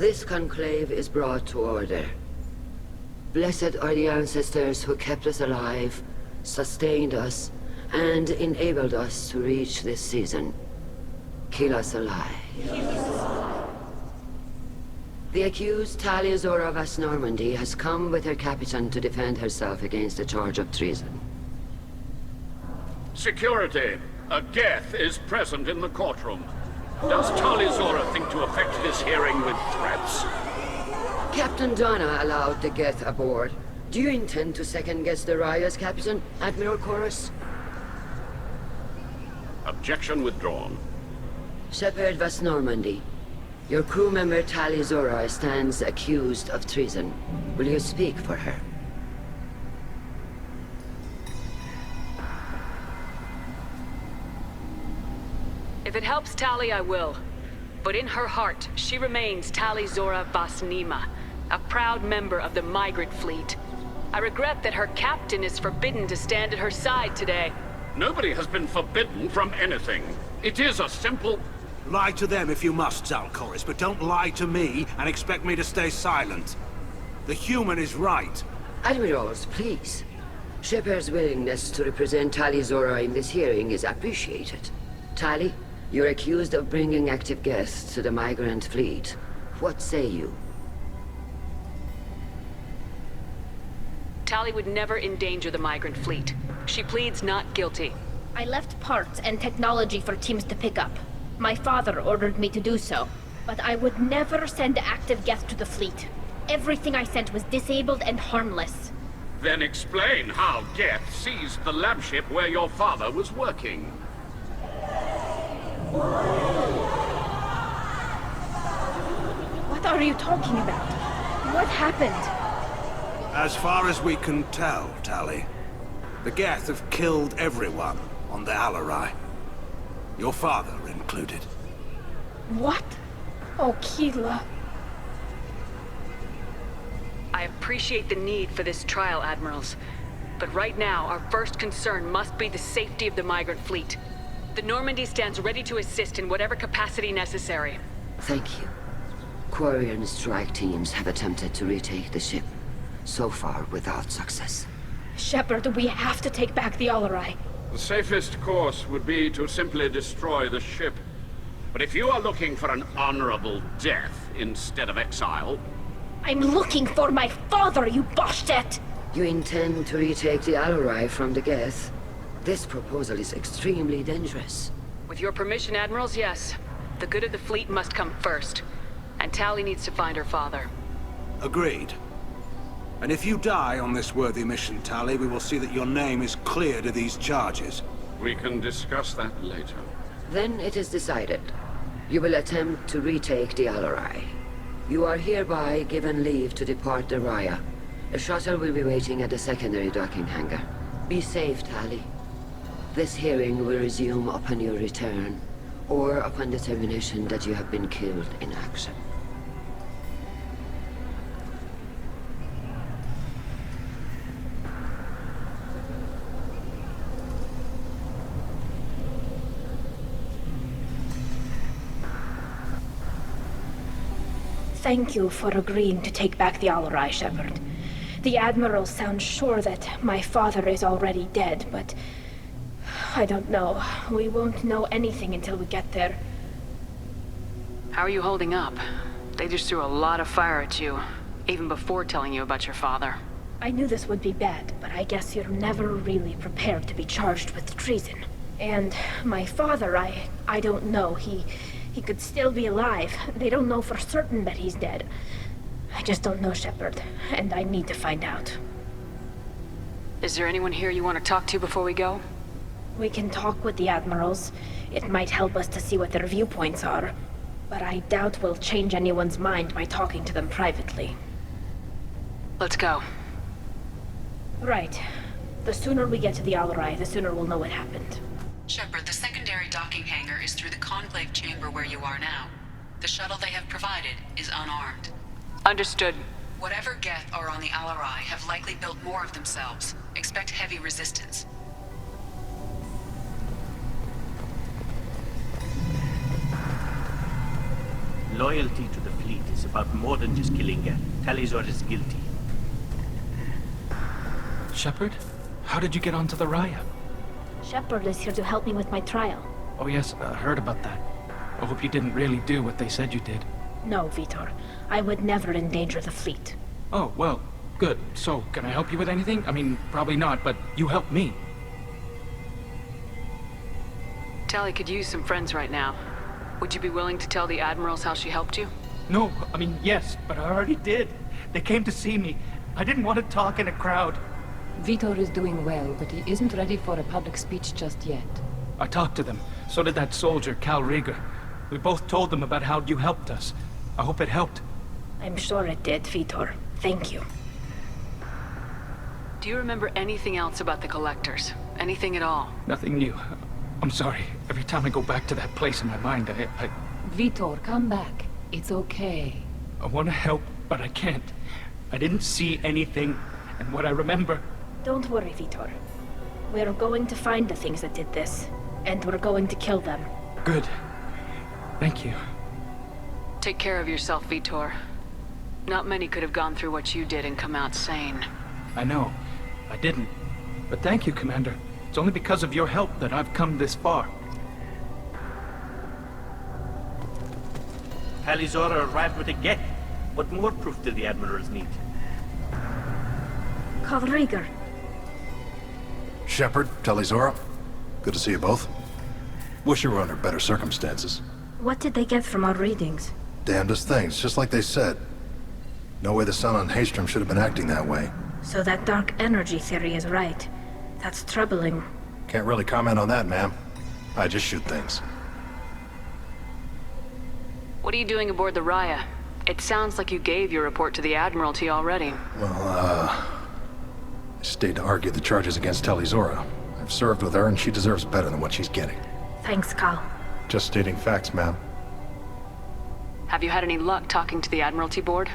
This conclave is brought to order. Blessed are the ancestors who kept us alive, sustained us, and enabled us to reach this season. Keep us alive. The accused Tali of West Normandy has come with her captain to defend herself against a charge of treason. Security! A Geth is present in the courtroom. Does Tali think to effect this hearing with threats? Captain Donna allowed the Geth aboard. Do you intend to second-guess the Raya's captain, Admiral Chorus? Objection withdrawn. Shepherd West Normandy. Your crew member Tali stands accused of treason. Will you speak for her? If it helps Tali, I will. But in her heart, she remains Tali Zora Vasnima, a proud member of the migrant fleet. I regret that her captain is forbidden to stand at her side today. Nobody has been forbidden from anything. It is a simple... Lie to them if you must, Zalcoris, but don't lie to me and expect me to stay silent. The human is right. Admirals, please. Shepard's willingness to represent Tali Zora in this hearing is appreciated. Tali, you're accused of bringing active guests to the migrant fleet. What say you? Tali would never endanger the migrant fleet. She pleads not guilty. I left parts and technology for teams to pick up. My father ordered me to do so, but I would never send active guests to the fleet. Everything I sent was disabled and harmless. Then explain how Geth seized the lab ship where your father was working. What are you talking about? What happened? As far as we can tell, Tali, the Geth have killed everyone on the Alarai. Your father included. What? Oh, Keela. I appreciate the need for this trial, Admirals. But right now, our first concern must be the safety of the migrant fleet. The Normandy stands ready to assist in whatever capacity necessary. Thank you. Quarian strike teams have attempted to retake the ship, so far without success. Shepard, we have to take back the Alarai. The safest course would be to simply destroy the ship. But if you are looking for an honorable death instead of exile... I'm looking for my father, you bastet! You intend to retake the Alarai from the Geth? This proposal is extremely dangerous. With your permission, Admirals, yes. The good of the fleet must come first. And Tali needs to find her father. Agreed. And if you die on this worthy mission, Tali, we will see that your name is cleared of these charges. We can discuss that later. Then it is decided. You will attempt to retake the Alarai. You are hereby given leave to depart the Raya. A shuttle will be waiting at the secondary docking hangar. Be safe, Tali. This hearing will resume upon your return, or upon determination that you have been killed in action. Thank you for agreeing to take back the Alarai, Shepard. The Admiral sounds sure that my father is already dead, but... I don't know. We won't know anything until we get there. How are you holding up? They just threw a lot of fire at you, even before telling you about your father. I knew this would be bad, but I guess you're never really prepared to be charged with treason. And my father, I don't know. He could still be alive. They don't know for certain that he's dead. I just don't know, Shepard, and I need to find out. Is there anyone here you want to talk to before we go? We can talk with the Admirals. It might help us to see what their viewpoints are. But I doubt we'll change anyone's mind by talking to them privately. Let's go. Right. The sooner we get to the Alarai, the sooner we'll know what happened. Shepard, the secondary docking hangar is through the conclave chamber where you are now. The shuttle they have provided is unarmed. Understood. Whatever Geth are on the Alarai have likely built more of themselves. Expect heavy resistance. Loyalty to the fleet is about more than just killing Geth. Talizor is guilty. Shepard? How did you get onto the Raya? Shepard is here to help me with my trial. Oh yes, I heard about that. I hope you didn't really do what they said you did. No, Vitor. I would never endanger the fleet. Oh, well, good. So, can I help you with anything? I mean, probably not, but you helped me. Tali could use some friends right now. Would you be willing to tell the admirals how she helped you? No, I mean, yes, but I already did. They came to see me. I didn't want to talk in a crowd. Vitor is doing well, but he isn't ready for a public speech just yet. I talked to them. So did that soldier, Cal Rieger. We both told them about how you helped us. I hope it helped. I'm sure it did, Vitor. Thank you. Do you remember anything else about the Collectors? Anything at all? Nothing new. I'm sorry. Every time I go back to that place in my mind, I Vitor, come back. It's okay. want to help, but I can't. I didn't see anything, and what I remember... Don't worry, Vitor. We're going to find the things that did this, and we're going to kill them. Good. Thank you. Take care of yourself, Vitor. Not many could have gone through what you did and come out sane. I know. I didn't. But thank you, Commander. It's only because of your help that I've come this far. Talizor arrived with a Geth. What more proof do the admirals need? Call Rieger. Shepard, Talizora, good to see you both. Wish you were under better circumstances. What did they get from our readings? Damnedest things, just like they said. No way the sun on Haestrom should have been acting that way. So that dark energy theory is right. That's troubling. Can't really comment on that, ma'am. I just shoot things. What are you doing aboard the Raya? It sounds like you gave your report to the Admiralty already. Well, I stayed to argue the charges against Talizora. I've served with her, and she deserves better than what she's getting. Thanks, Cal. Just stating facts, ma'am. Have you had any luck talking to the Admiralty board?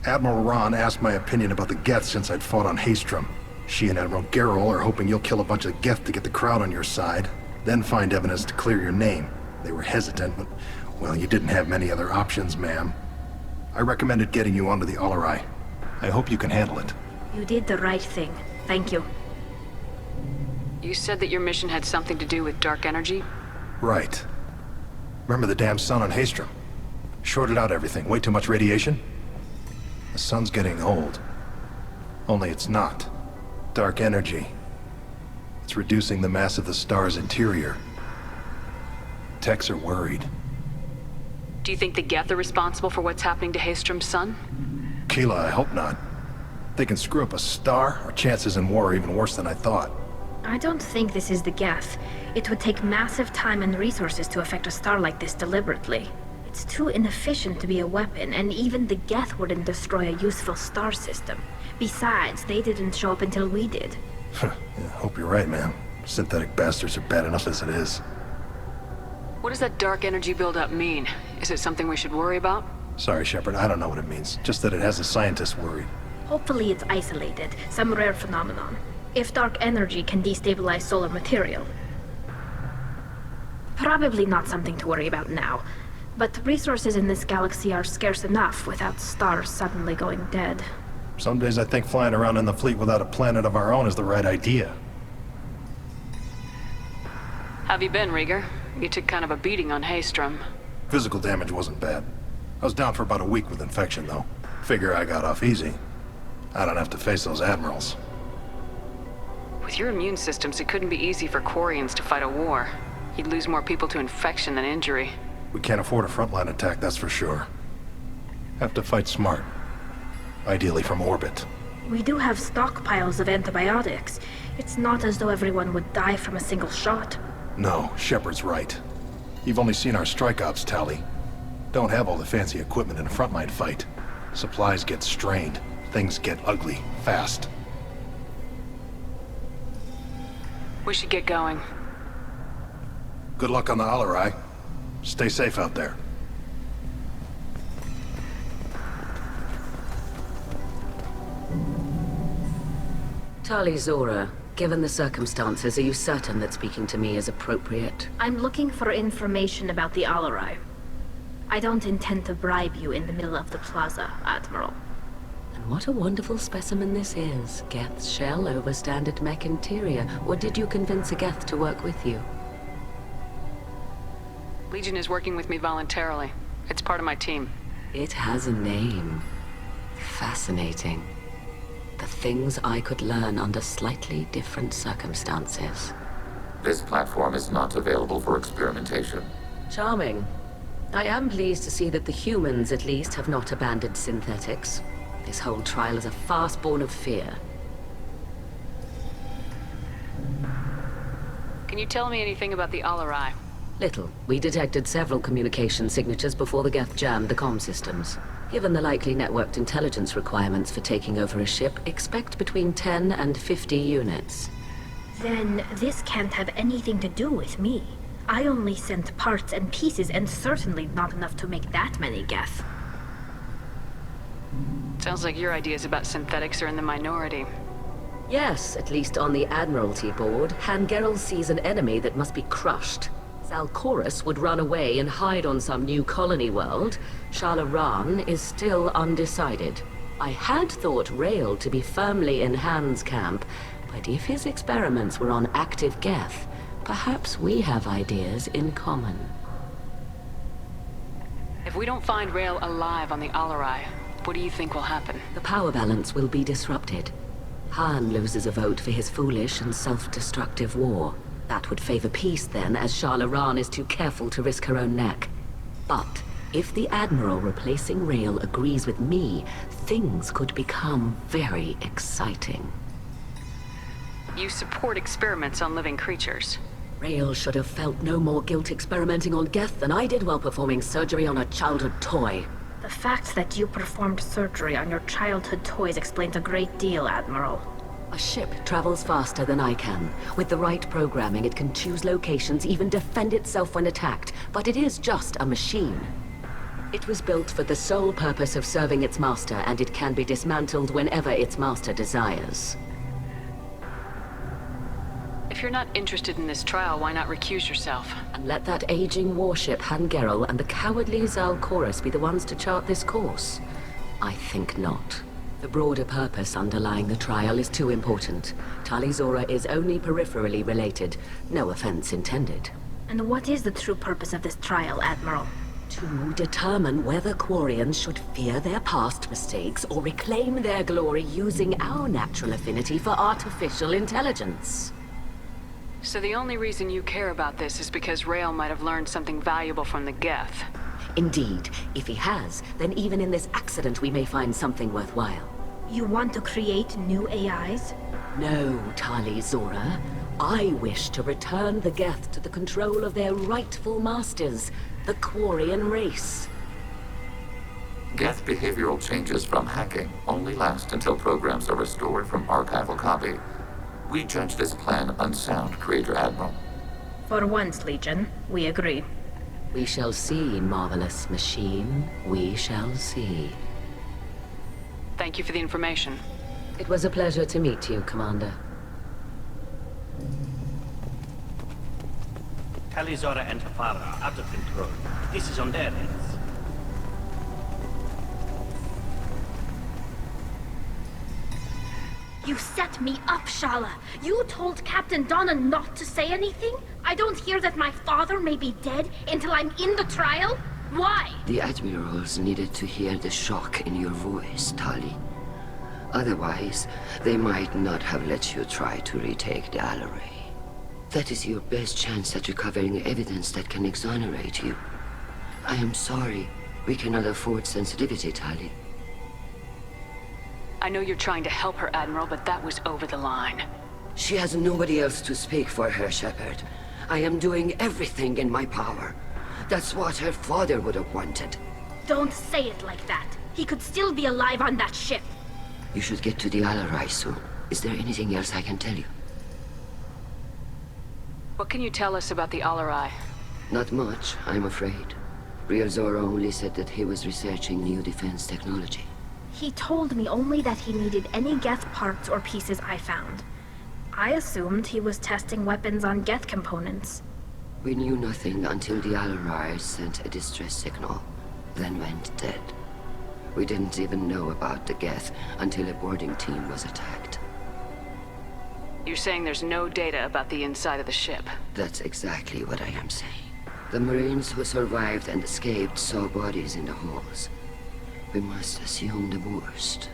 Admiral Ron asked my opinion about the Geth since I'd fought on Haestrom. She and Admiral Gerrel are hoping you'll kill a bunch of Geth to get the crowd on your side, then find evidence to clear your name. They were hesitant, but, well, you didn't have many other options, ma'am. I recommended getting you onto the Alarai. I hope you can handle it. You did the right thing. Thank you. You said that your mission had something to do with dark energy? Right. Remember the damn sun on Haestrom? Shorted out everything. Way too much radiation? The sun's getting old. Only it's not. Dark energy. It's reducing the mass of the star's interior. Techs are worried. Do you think the Geth are responsible for what's happening to Haestrom's sun? Keela, I hope not. They can screw up a star, our chances in war are even worse than I thought. I don't think this is the Geth. It would take massive time and resources to affect a star like this deliberately. It's too inefficient to be a weapon, and even the Geth wouldn't destroy a useful star system. Besides, they didn't show up until we did. Yeah, hope you're right, man. Synthetic bastards are bad enough as it is. What does that dark energy buildup mean? Is it something we should worry about? Sorry, Shepard, I don't know what it means. Just that it has the scientists worried. Hopefully it's isolated, some rare phenomenon. If dark energy can destabilize solar material. Probably not something to worry about now. But resources in this galaxy are scarce enough without stars suddenly going dead. Some days I think flying around in the fleet without a planet of our own is the right idea. Have you been, Rieger? You took kind of a beating on Haestrom. Physical damage wasn't bad. I was down for about a week with infection, though. Figure I got off easy. I don't have to face those admirals. With your immune systems, it couldn't be easy for Quarians to fight a war. You'd lose more people to infection than injury. We can't afford a frontline attack, that's for sure. Have to fight smart. Ideally from orbit. We do have stockpiles of antibiotics. It's not as though everyone would die from a single shot. No, Shepard's right. You've only seen our strike ops, Tali. Don't have all the fancy equipment in a frontline fight. Supplies get strained. Things get ugly, fast. We should get going. Good luck on the Alarai. Stay safe out there. Tali Zora, given the circumstances, are you certain that speaking to me is appropriate? I'm looking for information about the Alarai. I don't intend to bribe you in the middle of the plaza, Admiral. And what a wonderful specimen this is. Geth's shell over standard mech interior. Or did you convince a Geth to work with you? Legion is working with me voluntarily. It's part of my team. It has a name. Fascinating. The things I could learn under slightly different circumstances. This platform is not available for experimentation. Charming. I am pleased to see that the humans, at least, have not abandoned synthetics. This whole trial is a farce born of fear. Can you tell me anything about the Alarai? Little. We detected several communication signatures before the Geth jammed the comm systems. Given the likely networked intelligence requirements for taking over a ship, expect between 10 and 50 units. Then this can't have anything to do with me. I only sent parts and pieces, and certainly not enough to make that many Geth. Sounds like your ideas about synthetics are in the minority. Yes, at least on the Admiralty board, Hangerel sees an enemy that must be crushed. Zalcorus would run away and hide on some new colony world. Shalaran is still undecided. I had thought Rael to be firmly in Han's camp, but if his experiments were on active Geth, perhaps we have ideas in common. If we don't find Rael alive on the Alarai, what do you think will happen? The power balance will be disrupted. Han loses a vote for his foolish and self-destructive war. That would favor peace then, as Shalaran is too careful to risk her own neck. But if the Admiral replacing Rael agrees with me, things could become very exciting. You support experiments on living creatures. Rael should have felt no more guilt experimenting on Geth than I did while performing surgery on a childhood toy. The fact that you performed surgery on your childhood toys explains a great deal, Admiral. A ship travels faster than I can. With the right programming, it can choose locations, even defend itself when attacked. But it is just a machine. It was built for the sole purpose of serving its master, and it can be dismantled whenever its master desires. If you're not interested in this trial, why not recuse yourself? And let that aging warship Hangerel and the cowardly Zalcorus be the ones to chart this course? I think not. The broader purpose underlying the trial is too important. Tali Zora is only peripherally related. No offense intended. And what is the true purpose of this trial, Admiral? To determine whether Quarians should fear their past mistakes or reclaim their glory using our natural affinity for artificial intelligence. So the only reason you care about this is because Rael might have learned something valuable from the Geth. Indeed. If he has, then even in this accident we may find something worthwhile. You want to create new AIs? No, Tali Zora. I wish to return the Geth to the control of their rightful masters, the Quarian race. Geth behavioral changes from hacking only last until programs are restored from archival copy. We judge this plan unsound, Creator Admiral. For once, Legion, we agree. We shall see, marvelous machine. We shall see. Thank you for the information. It was a pleasure to meet you, Commander. Tali Zora and her father are out of control. This is on their hands. You set me up, Shala. You told Captain Donna not to say anything? I don't hear that my father may be dead until I'm in the trial? Why? The admirals needed to hear the shock in your voice, Tali. Otherwise, they might not have let you try to retake the Alarai. That is your best chance at recovering evidence that can exonerate you. I am sorry. We cannot afford sensitivity, Tali. I know you're trying to help her, Admiral, but that was over the line. She has nobody else to speak for her, Shepard. I am doing everything in my power. That's what her father would have wanted. Don't say it like that. He could still be alive on that ship. You should get to the Alarai soon. Is there anything else I can tell you? What can you tell us about the Alarai? Not much, I'm afraid. Real Zora only said that he was researching new defense technology. He told me only that he needed any Geth parts or pieces I found. I assumed he was testing weapons on Geth components. We knew nothing until the Alarai sent a distress signal. then went dead. We didn't even know about the Geth until a boarding team was attacked. You're saying there's no data about the inside of the ship? That's exactly what I am saying. The Marines who survived and escaped saw bodies in the halls. We must assume the worst.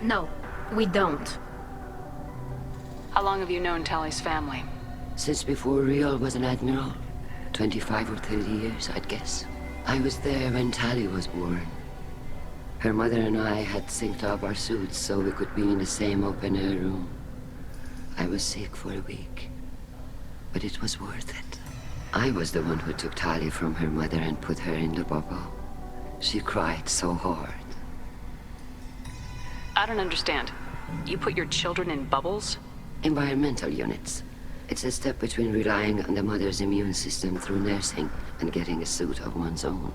No, we don't. How long have you known Tali's family? Since before Riel was an admiral. 25 or 30 years, I'd guess. I was there when Tali was born. Her mother and I had synced up our suits so we could be in the same open-air room. I was sick for a week, but it was worth it. I was the one who took Tali from her mother and put her in the bubble. She cried so hard. I don't understand. You put your children in bubbles? Environmental units. It's a step between relying on the mother's immune system through nursing and getting a suit of one's own.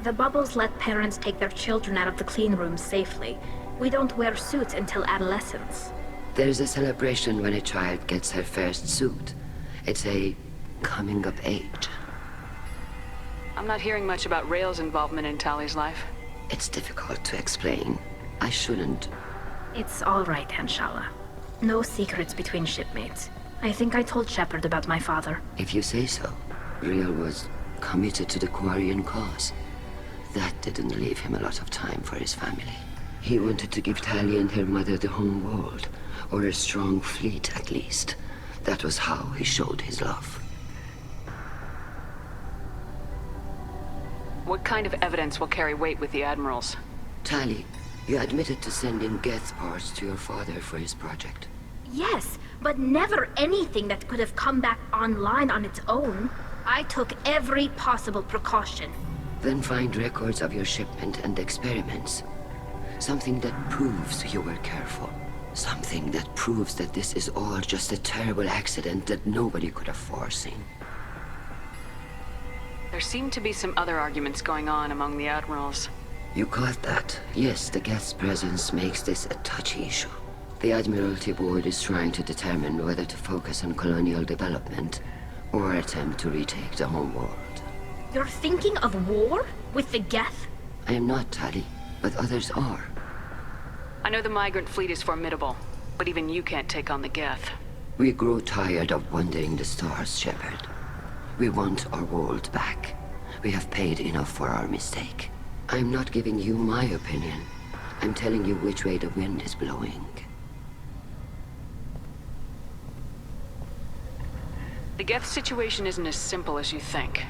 The bubbles let parents take their children out of the clean rooms safely. We don't wear suits until adolescence. There's a celebration when a child gets her first suit. It's a coming of age. I'm not hearing much about Rael's involvement in Tali's life. It's difficult to explain. I shouldn't. It's all right, Anshala. No secrets between shipmates. I think I told Shepard about my father. If you say so. Riel was committed to the Quarian cause. That didn't leave him a lot of time for his family. He wanted to give Tali and her mother the home world, or a strong fleet at least. That was how he showed his love. What kind of evidence will carry weight with the admirals? Tali, you admitted to sending Geth parts to your father for his project. Yes, but never anything that could have come back online on its own. I took every possible precaution. Then find records of your shipment and experiments. Something that proves you were careful. Something that proves that this is all just a terrible accident that nobody could have foreseen. There seem to be some other arguments going on among the admirals. You caught that? Yes, the Geth's presence makes this a touchy issue. The Admiralty Board is trying to determine whether to focus on colonial development or attempt to retake the home world. You're thinking of war? With the Geth? I am not, Tali, but others are. I know the migrant fleet is formidable, but even you can't take on the Geth. We grow tired of wandering the stars, Shepard. We want our world back. We have paid enough for our mistake. I'm not giving you my opinion. I'm telling you which way the wind is blowing. The Geth situation isn't as simple as you think.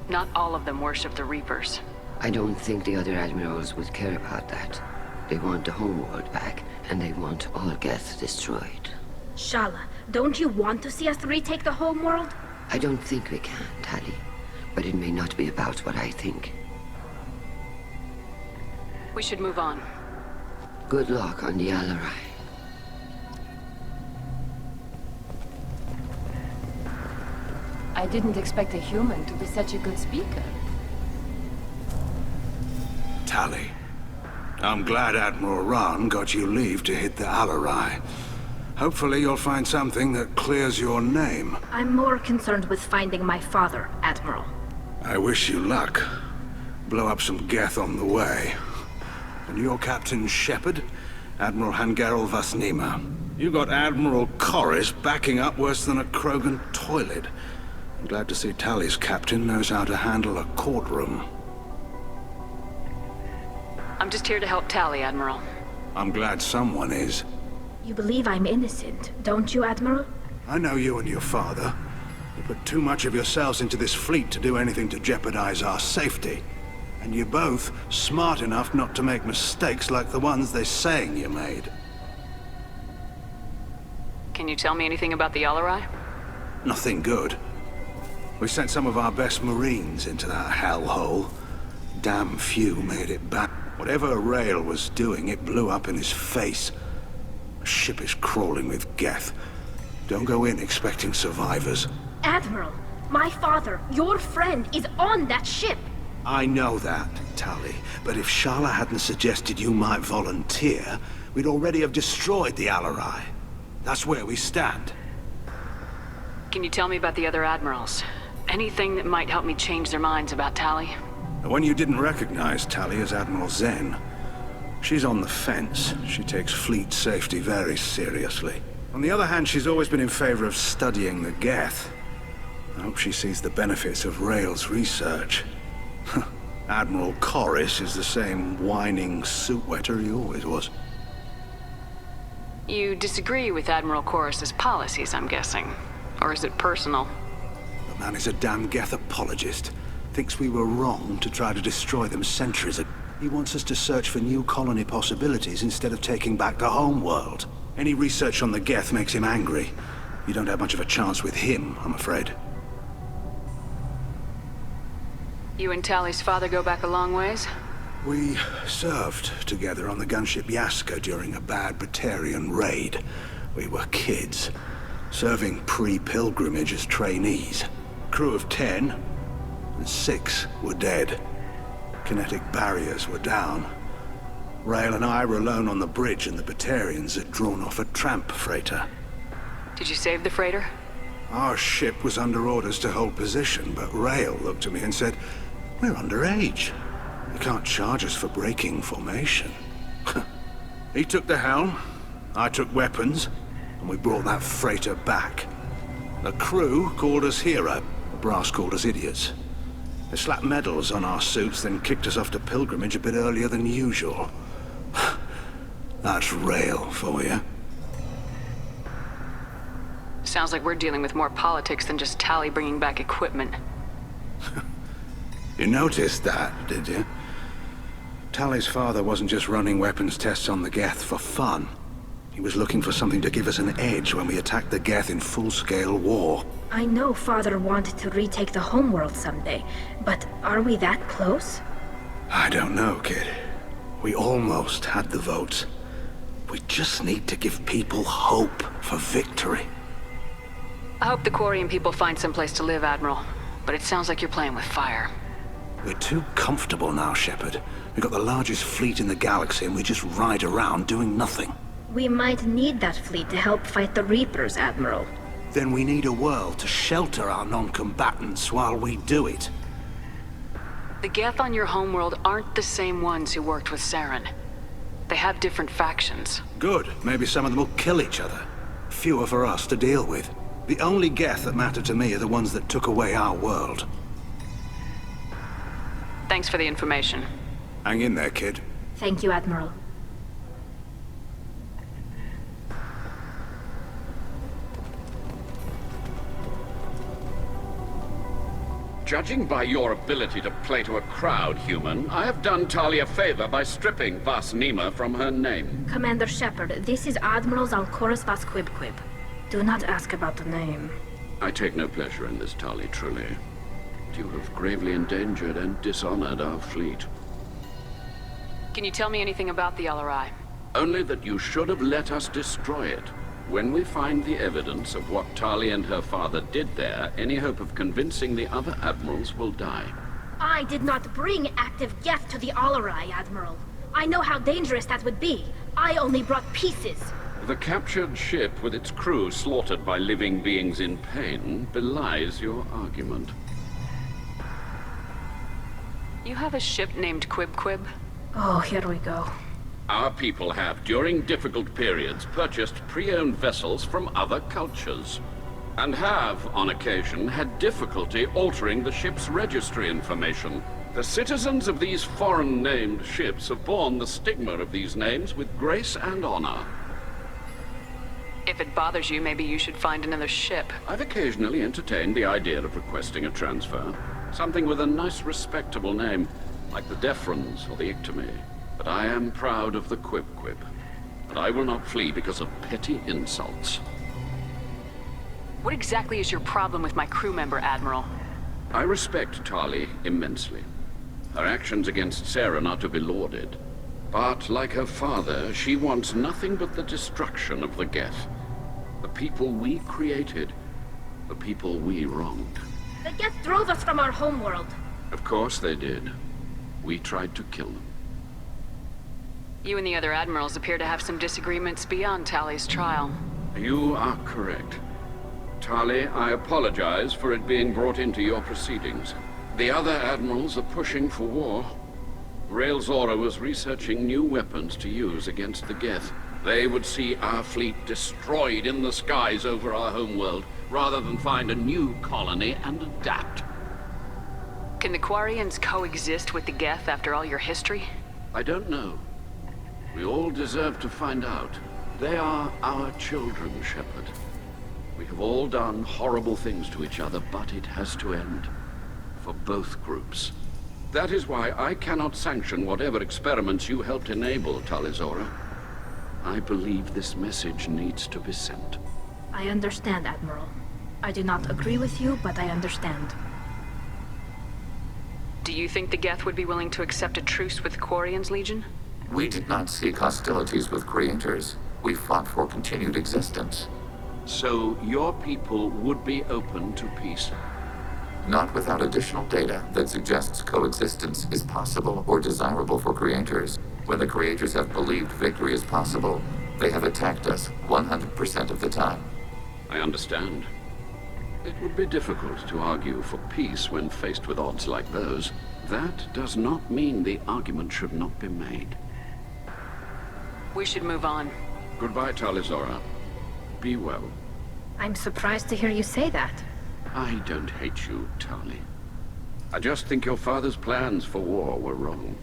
Not all of them worship the Reapers. I don't think the other admirals would care about that. They want the homeworld back, and they want all Geth destroyed. Shala, don't you want to see us retake the homeworld? I don't think we can, Tali. But it may not be about what I think. We should move on. Good luck on the Alarai. I didn't expect a human to be such a good speaker. Tali, I'm glad Admiral Rahn got you leave to hit the Alarai. Hopefully you'll find something that clears your name. I'm more concerned with finding my father, Admiral. I wish you luck. Blow up some Geth on the way. And your Captain Shepard, Admiral Hangarel Vasnima. You got Admiral Corris backing up worse than a Krogan toilet. I'm glad to see Tali's captain knows how to handle a courtroom. I'm just here to help Tali, Admiral. I'm glad someone is. You believe I'm innocent, don't you, Admiral? I know you and your father. You put too much of yourselves into this fleet to do anything to jeopardize our safety. And you're both smart enough not to make mistakes like the ones they're saying you made. Can you tell me anything about the Alarai? Nothing good. We sent some of our best Marines into that hellhole. Damn few made it back. Whatever Rael was doing, it blew up in his face. The ship is crawling with Geth. Don't go in expecting survivors. Admiral, my father, your friend, is on that ship. I know that, Tali, but if Shala hadn't suggested you might volunteer, we'd already have destroyed the Alarai. That's where we stand. Can you tell me about the other admirals? Anything that might help me change their minds about Tali? The one you didn't recognize, Tali, is Admiral Zen. She's on the fence. She takes fleet safety very seriously. On the other hand, she's always been in favor of studying the Geth. I hope she sees the benefits of Rael's research. Admiral Corris is the same whining suit-wetter he always was. You disagree with Admiral Corris's policies, I'm guessing. Or is it personal? The man is a damn Geth apologist. Thinks we were wrong to try to destroy them centuries ago. He wants us to search for new colony possibilities instead of taking back the homeworld. Any research on the Geth makes him angry. You don't have much of a chance with him, I'm afraid. You and Tali's father go back a long ways? We served together on the gunship Yaska during a bad Batarian raid. We were kids, serving pre-pilgrimage as trainees. Crew of 10, and 6 were dead. Kinetic barriers were down. Rael and I were alone on the bridge, and the Batarians had drawn off a tramp freighter. Did you save the freighter? Our ship was under orders to hold position, but Rael looked at me and said, "We're underage. You can't charge us for breaking formation." He took the helm, I took weapons, and we brought that freighter back. The crew called us hero, the brass called us idiots. They slapped medals on our suits, then kicked us off to pilgrimage a bit earlier than usual. That's Rael for you. Sounds like we're dealing with more politics than just Tali bringing back equipment. You noticed that, did you? Tali's father wasn't just running weapons tests on the Geth for fun. He was looking for something to give us an edge when we attacked the Geth in full-scale war. I know Father wanted to retake the homeworld someday, but are we that close? I don't know, kid. We almost had the votes. We just need to give people hope for victory. I hope the Quarian people find someplace to live, Admiral. But it sounds like you're playing with fire. We're too comfortable now, Shepard. We've got the largest fleet in the galaxy and we just ride around doing nothing. We might need that fleet to help fight the Reapers, Admiral. Then we need a world to shelter our non-combatants while we do it. The Geth on your homeworld aren't the same ones who worked with Saren. They have different factions. Good. Maybe some of them will kill each other. Fewer for us to deal with. The only Geth that matter to me are the ones that took away our world. Thanks for the information. Hang in there, kid. Thank you, Admiral. Judging by your ability to play to a crowd, human, I have done Tali a favor by stripping Vasnima from her name. Commander Shepard, this is Admiral Zalkoris Vasquibquib. Do not ask about the name. I take no pleasure in this, Tali, truly. You have gravely endangered and dishonored our fleet. Can you tell me anything about the LRI? Only that you should have let us destroy it. When we find the evidence of what Tali and her father did there, any hope of convincing the other admirals will die. I did not bring active Geth to the Alarai, Admiral. I know how dangerous that would be. I only brought pieces. The captured ship with its crew slaughtered by living beings in pain belies your argument. You have a ship named Quib? Oh, here we go. Our people have, during difficult periods, purchased pre-owned vessels from other cultures, and have, on occasion, had difficulty altering the ship's registry information. The citizens of these foreign-named ships have borne the stigma of these names with grace and honor. If it bothers you, maybe you should find another ship. I've occasionally entertained the idea of requesting a transfer. Something with a nice, respectable name, like the Defrons or the Ictomy. But I am proud of the Quib, and I will not flee because of petty insults. What exactly is your problem with my crew member, Admiral? I respect Tali immensely. Her actions against Saren are to be lauded. But, like her father, she wants nothing but the destruction of the Geth. The people we created, the people we wronged. The Geth drove us from our homeworld. Of course they did. We tried to kill them. You and the other admirals appear to have some disagreements beyond Tali's trial. You are correct. Tali, I apologize for it being brought into your proceedings. The other admirals are pushing for war. Rael Zora was researching new weapons to use against the Geth. They would see our fleet destroyed in the skies over our homeworld, rather than find a new colony and adapt. Can the Quarians coexist with the Geth after all your history? I don't know. We all deserve to find out. They are our children, Shepard. We have all done horrible things to each other, but it has to end. For both groups. That is why I cannot sanction whatever experiments you helped enable, Tali Zora. I believe this message needs to be sent. I understand, Admiral. I do not agree with you, but I understand. Do you think the Geth would be willing to accept a truce with Quarians, Legion? We did not seek hostilities with creators. We fought for continued existence. So your people would be open to peace? Not without additional data that suggests coexistence is possible or desirable for creators. When the creators have believed victory is possible, they have attacked us 100% of the time. I understand. It would be difficult to argue for peace when faced with odds like those. That does not mean the argument should not be made. We should move on. Goodbye, Tali Zora. Be well. I'm surprised to hear you say that. I don't hate you, Tali. I just think your father's plans for war were wrong.